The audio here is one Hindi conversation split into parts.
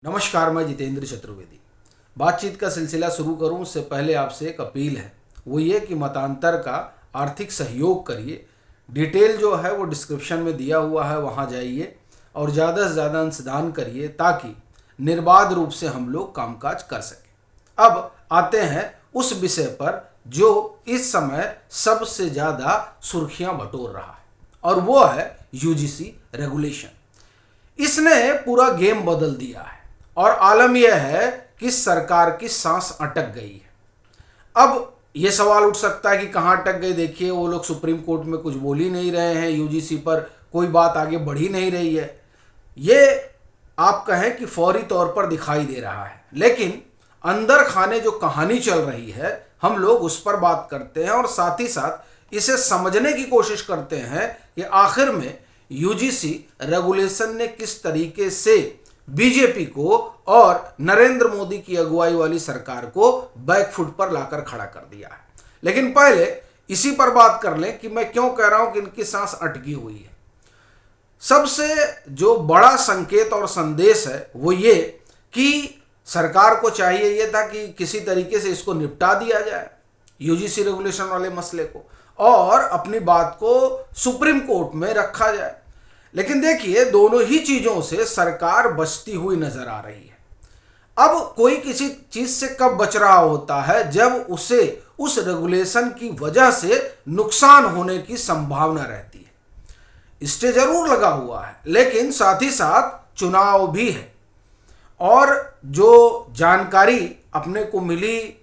नमस्कार, मैं जितेंद्र चतुर्वेदी। बातचीत का सिलसिला शुरू करूं उससे पहले आपसे एक अपील है, वो ये कि मतांतर का आर्थिक सहयोग करिए। डिटेल जो है वो डिस्क्रिप्शन में दिया हुआ है, वहां जाइए और ज़्यादा से ज़्यादा अंशदान करिए ताकि निर्बाध रूप से हम लोग कामकाज कर सकें। अब आते हैं उस विषय पर जो इस समय सबसे ज़्यादा सुर्खियां बटोर रहा है, और वो है यूजीसी रेगुलेशन। इसने पूरा गेम बदल दिया है और आलम यह है कि सरकार की सांस अटक गई है। अब यह सवाल उठ सकता है कि कहाँ अटक गई। देखिए, वो लोग सुप्रीम कोर्ट में कुछ बोल ही नहीं रहे हैं, यूजीसी पर कोई बात आगे बढ़ ही नहीं रही है। ये आप कहें कि फौरी तौर पर दिखाई दे रहा है, लेकिन अंदर खाने जो कहानी चल रही है हम लोग उस पर बात करते हैं और साथ ही साथ इसे समझने की कोशिश करते हैं कि आखिर में यूजीसी रेगुलेशन ने किस तरीके से बीजेपी को और नरेंद्र मोदी की अगुवाई वाली सरकार को बैकफुट पर लाकर खड़ा कर दिया है। लेकिन पहले इसी पर बात कर लें कि मैं क्यों कह रहा हूं कि इनकी सांस अटकी हुई है। सबसे जो बड़ा संकेत और संदेश है वो ये कि सरकार को चाहिए ये था कि किसी तरीके से इसको निपटा दिया जाए, यूजीसी रेगुलेशन वाले मसले को, और अपनी बात को सुप्रीम कोर्ट में रखा जाए। लेकिन देखिए, दोनों ही चीजों से सरकार बचती हुई नजर आ रही है। अब कोई किसी चीज से कब बच रहा होता है? जब उसे उस रेगुलेशन की वजह से नुकसान होने की संभावना रहती है। स्टे जरूर लगा हुआ है, लेकिन साथ ही साथ चुनाव भी है। और जो जानकारी अपने को मिली,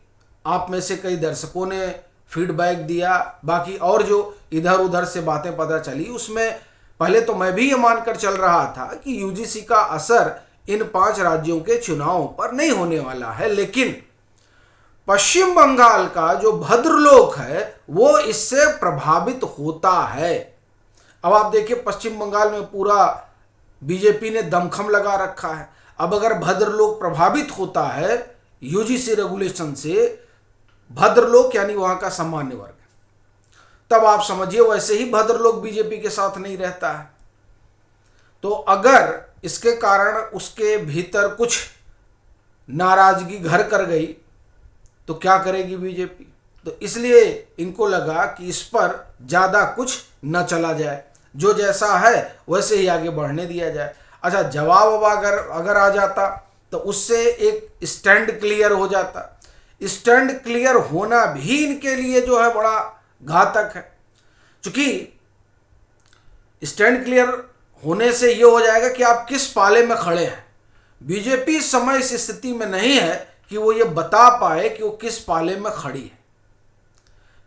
आप में से कई दर्शकों ने फीडबैक दिया, बाकी और जो इधर उधर से बातें पता चली, उसमें पहले तो मैं भी ये मानकर चल रहा था कि यूजीसी का असर इन 5 राज्यों के चुनावों पर नहीं होने वाला है, लेकिन पश्चिम बंगाल का जो भद्रलोक है वो इससे प्रभावित होता है। अब आप देखिए, पश्चिम बंगाल में पूरा बीजेपी ने दमखम लगा रखा है। अब अगर भद्रलोक प्रभावित होता है यूजीसी रेगुलेशन से, भद्रलोक यानी वहां का सामान्य वर्ग, तब आप समझिए वैसे ही भद्रलोक बीजेपी के साथ नहीं रहता है। तो अगर इसके कारण उसके भीतर कुछ नाराजगी घर कर गई तो क्या करेगी बीजेपी? तो इसलिए इनको लगा कि इस पर ज्यादा कुछ न चला जाए, जो जैसा है वैसे ही आगे बढ़ने दिया जाए। अच्छा, जवाब अगर आ जाता तो उससे एक स्टैंड क्लियर हो जाता। स्टैंड क्लियर होना भी इनके लिए जो है बड़ा घातक है, क्योंकि स्टैंड क्लियर होने से यह हो जाएगा कि आप किस पाले में खड़े हैं। बीजेपी इस समय इस स्थिति में नहीं है कि वो ये बता पाए कि वो किस पाले में खड़ी है,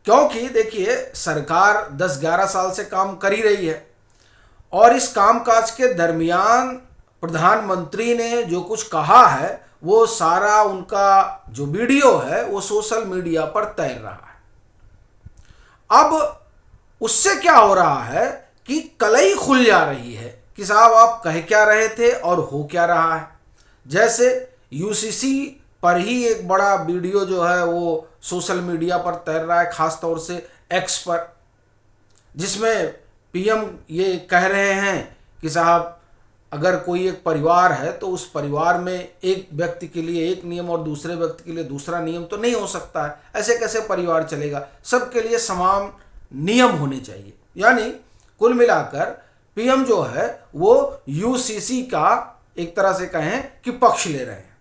क्योंकि देखिए, सरकार 10-11 साल से काम कर ही रही है और इस कामकाज के दरमियान प्रधानमंत्री ने जो कुछ कहा है वो सारा उनका जो वीडियो है वो सोशल मीडिया पर तैर रहा है। अब उससे क्या हो रहा है कि कलई खुल जा रही है कि साहब आप कह क्या रहे थे और हो क्या रहा है। जैसे यूसीसी पर ही एक बड़ा वीडियो जो है वो सोशल मीडिया पर तैर रहा है, खास तौर से एक्स पर, जिसमें पीएम ये कह रहे हैं कि साहब अगर कोई एक परिवार है तो उस परिवार में एक व्यक्ति के लिए एक नियम और दूसरे व्यक्ति के लिए दूसरा नियम तो नहीं हो सकता है। ऐसे कैसे परिवार चलेगा? सबके लिए समान नियम होने चाहिए। यानी कुल मिलाकर पीएम जो है वो यूसीसी का एक तरह से कहें कि पक्ष ले रहे हैं।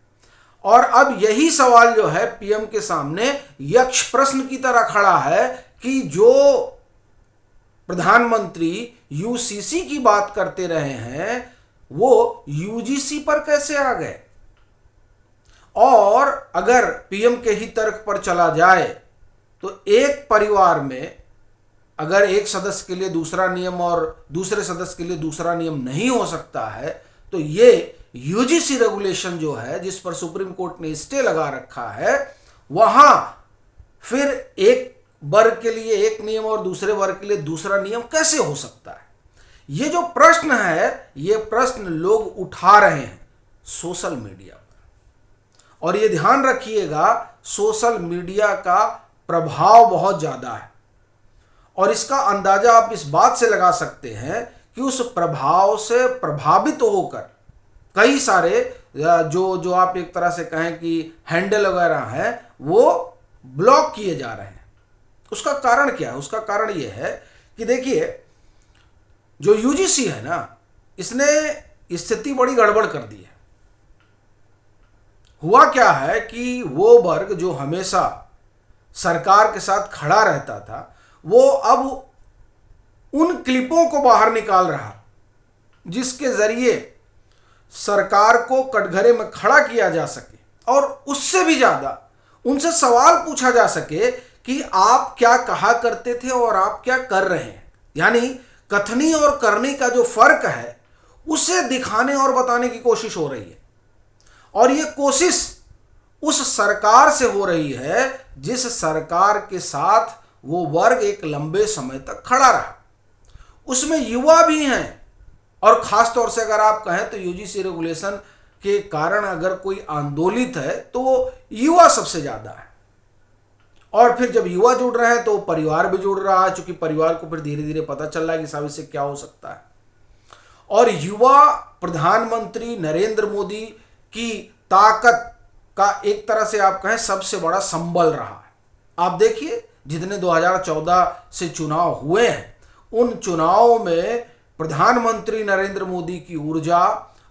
और अब यही सवाल जो है पीएम के सामने यक्ष प्रश्न की तरह खड़ा है कि जो प्रधानमंत्री यूसीसी की बात करते रहे हैं वो यूजीसी पर कैसे आ गए। और अगर पीएम के ही तर्क पर चला जाए तो एक परिवार में अगर एक सदस्य के लिए दूसरा नियम और दूसरे सदस्य के लिए दूसरा नियम नहीं हो सकता है, तो ये यूजीसी रेगुलेशन जो है जिस पर सुप्रीम कोर्ट ने स्टे लगा रखा है, वहां फिर एक वर्ग के लिए एक नियम और दूसरे वर्ग के लिए दूसरा नियम कैसे हो सकता है? ये जो प्रश्न है, ये प्रश्न लोग उठा रहे हैं सोशल मीडिया पर। और ये ध्यान रखिएगा, सोशल मीडिया का प्रभाव बहुत ज्यादा है और इसका अंदाजा आप इस बात से लगा सकते हैं कि उस प्रभाव से प्रभावित होकर कई सारे जो जो आप एक तरह से कहें कि हैंडल वगैरह हैं वो ब्लॉक किए जा रहे हैं। उसका कारण क्या है? उसका कारण ये है कि देखिए, जो यूजीसी है ना, इसने स्थिति बड़ी गड़बड़ कर दी है। हुआ क्या है कि वो वर्ग जो हमेशा सरकार के साथ खड़ा रहता था, वो अब उन क्लिपों को बाहर निकाल रहा जिसके जरिए सरकार को कटघरे में खड़ा किया जा सके और उससे भी ज्यादा उनसे सवाल पूछा जा सके कि आप क्या कहा करते थे और आप क्या कर रहे हैं। यानी कथनी और करनी का जो फर्क है उसे दिखाने और बताने की कोशिश हो रही है। और ये कोशिश उस सरकार से हो रही है जिस सरकार के साथ वो वर्ग एक लंबे समय तक खड़ा रहा। उसमें युवा भी हैं, और खास तौर से अगर आप कहें तो यूजीसी रेगुलेशन के कारण अगर कोई आंदोलित है तो वो युवा सबसे ज्यादा है। और फिर जब युवा जुड़ रहे हैं तो परिवार भी जुड़ रहा है, क्योंकि परिवार को फिर धीरे धीरे पता चल रहा है कि साहब इससे क्या हो सकता है। और युवा प्रधानमंत्री नरेंद्र मोदी की ताकत का एक तरह से आप कहें सबसे बड़ा संबल रहा है। आप देखिए, जितने 2014 से चुनाव हुए हैं, उन चुनावों में प्रधानमंत्री नरेंद्र मोदी की ऊर्जा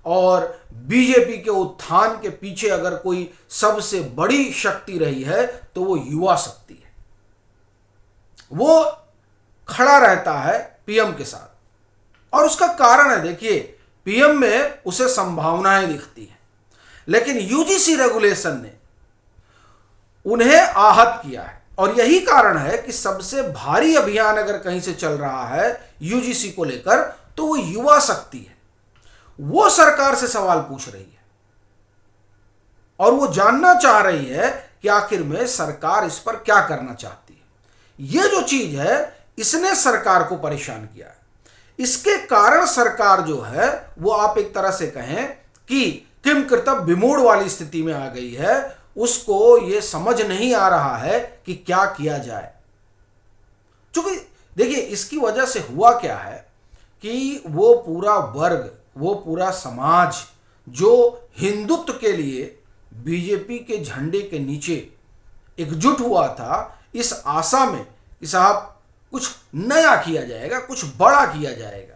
और बीजेपी के उत्थान के पीछे अगर कोई सबसे बड़ी शक्ति रही है तो वो युवा शक्ति है। वो खड़ा रहता है पीएम के साथ, और उसका कारण है, देखिए, पीएम में उसे संभावनाएं दिखती हैं, लेकिन यूजीसी रेगुलेशन ने उन्हें आहत किया है। और यही कारण है कि सबसे भारी अभियान अगर कहीं से चल रहा है यूजीसी को लेकर तो वो युवा शक्ति है। वो सरकार से सवाल पूछ रही है और वो जानना चाह रही है कि आखिर में सरकार इस पर क्या करना चाहती है। ये जो चीज है इसने सरकार को परेशान किया है। इसके कारण सरकार जो है वो आप एक तरह से कहें कि किम कर्तव्य विमूढ़ वाली स्थिति में आ गई है। उसको ये समझ नहीं आ रहा है कि क्या किया जाए। क्योंकि देखिए, इसकी वजह से हुआ क्या है कि वो पूरा वर्ग, वो पूरा समाज जो हिंदुत्व के लिए बीजेपी के झंडे के नीचे एकजुट हुआ था, इस आशा में कि साहब कुछ नया किया जाएगा, कुछ बड़ा किया जाएगा।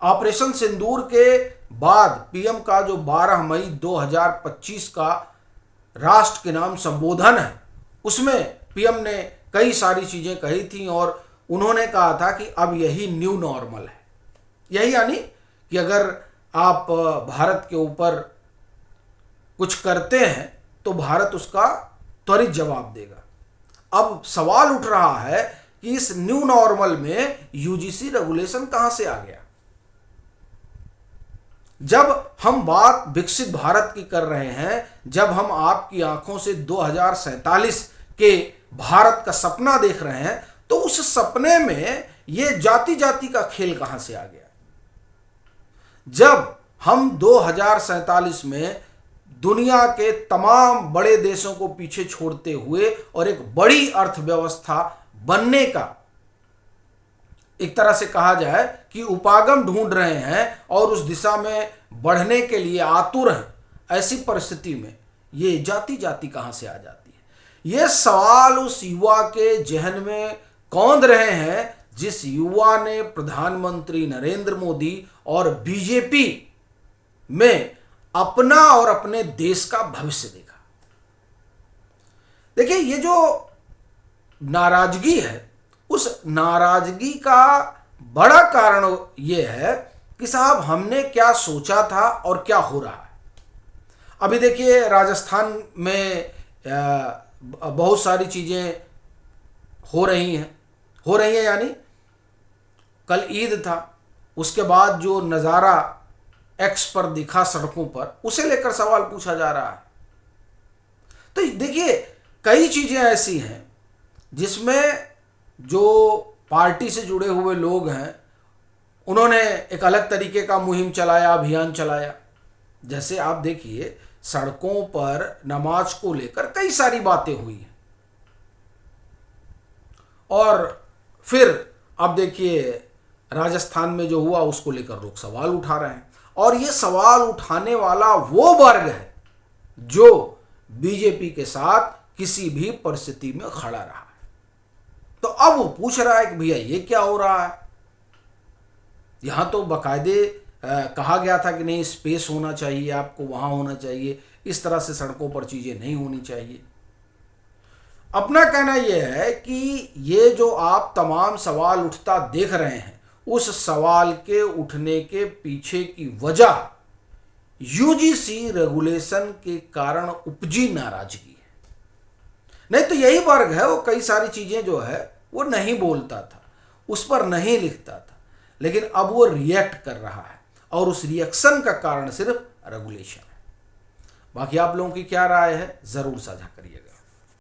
ऑपरेशन सिंदूर के बाद पीएम का जो 12 मई 2025 का राष्ट्र के नाम संबोधन है, उसमें पीएम ने कई सारी चीजें कही थी और उन्होंने कहा था कि अब यही न्यू नॉर्मल है। यही यानी कि अगर आप भारत के ऊपर कुछ करते हैं तो भारत उसका त्वरित जवाब देगा। अब सवाल उठ रहा है कि इस न्यू नॉर्मल में यूजीसी रेगुलेशन कहां से आ गया। जब हम बात विकसित भारत की कर रहे हैं, जब हम आपकी आंखों से 2047 के भारत का सपना देख रहे हैं, तो उस सपने में यह जाति जाति का खेल कहां से आ गया। जब हम 2047 में दुनिया के तमाम बड़े देशों को पीछे छोड़ते हुए और एक बड़ी अर्थव्यवस्था बनने का एक तरह से कहा जाए कि उपागम ढूंढ रहे हैं और उस दिशा में बढ़ने के लिए आतुर हैं, ऐसी परिस्थिति में ये जाति जाति कहां से आ जाती है। ये सवाल उस युवा के जहन में कौंध रहे हैं जिस युवा ने प्रधानमंत्री नरेंद्र मोदी और बीजेपी में अपना और अपने देश का भविष्य देखा। देखिए, ये जो नाराजगी है, उस नाराजगी का बड़ा कारण यह है कि साहब हमने क्या सोचा था और क्या हो रहा है। अभी देखिए, राजस्थान में बहुत सारी चीजें हो रही हैं यानी कल ईद था, उसके बाद जो नज़ारा एक्स पर दिखा सड़कों पर, उसे लेकर सवाल पूछा जा रहा है। तो देखिए, कई चीजें ऐसी हैं जिसमें जो पार्टी से जुड़े हुए लोग हैं उन्होंने एक अलग तरीके का मुहिम चलाया, अभियान चलाया। जैसे आप देखिए, सड़कों पर नमाज को लेकर कई सारी बातें हुई हैं, और फिर अब देखिए राजस्थान में जो हुआ उसको लेकर लोग सवाल उठा रहे हैं। और ये सवाल उठाने वाला वो वर्ग है जो बीजेपी के साथ किसी भी परिस्थिति में खड़ा रहा है। तो अब वो पूछ रहा है कि भैया ये क्या हो रहा है। यहां तो बाकायदे कहा गया था कि नहीं, स्पेस होना चाहिए, आपको वहां होना चाहिए, इस तरह से सड़कों पर चीजें नहीं होनी चाहिए। अपना कहना यह है कि ये जो आप तमाम सवाल उठता देख रहे हैं, उस सवाल के उठने के पीछे की वजह यूजीसी रेगुलेशन के कारण उपजी नाराजगी है। नहीं तो यही वर्ग है, वो कई सारी चीजें जो है वो नहीं बोलता था, उस पर नहीं लिखता था, लेकिन अब वो रिएक्ट कर रहा है और उस रिएक्शन का कारण सिर्फ रेगुलेशन है। बाकी आप लोगों की क्या राय है, जरूर साझा करिएगा।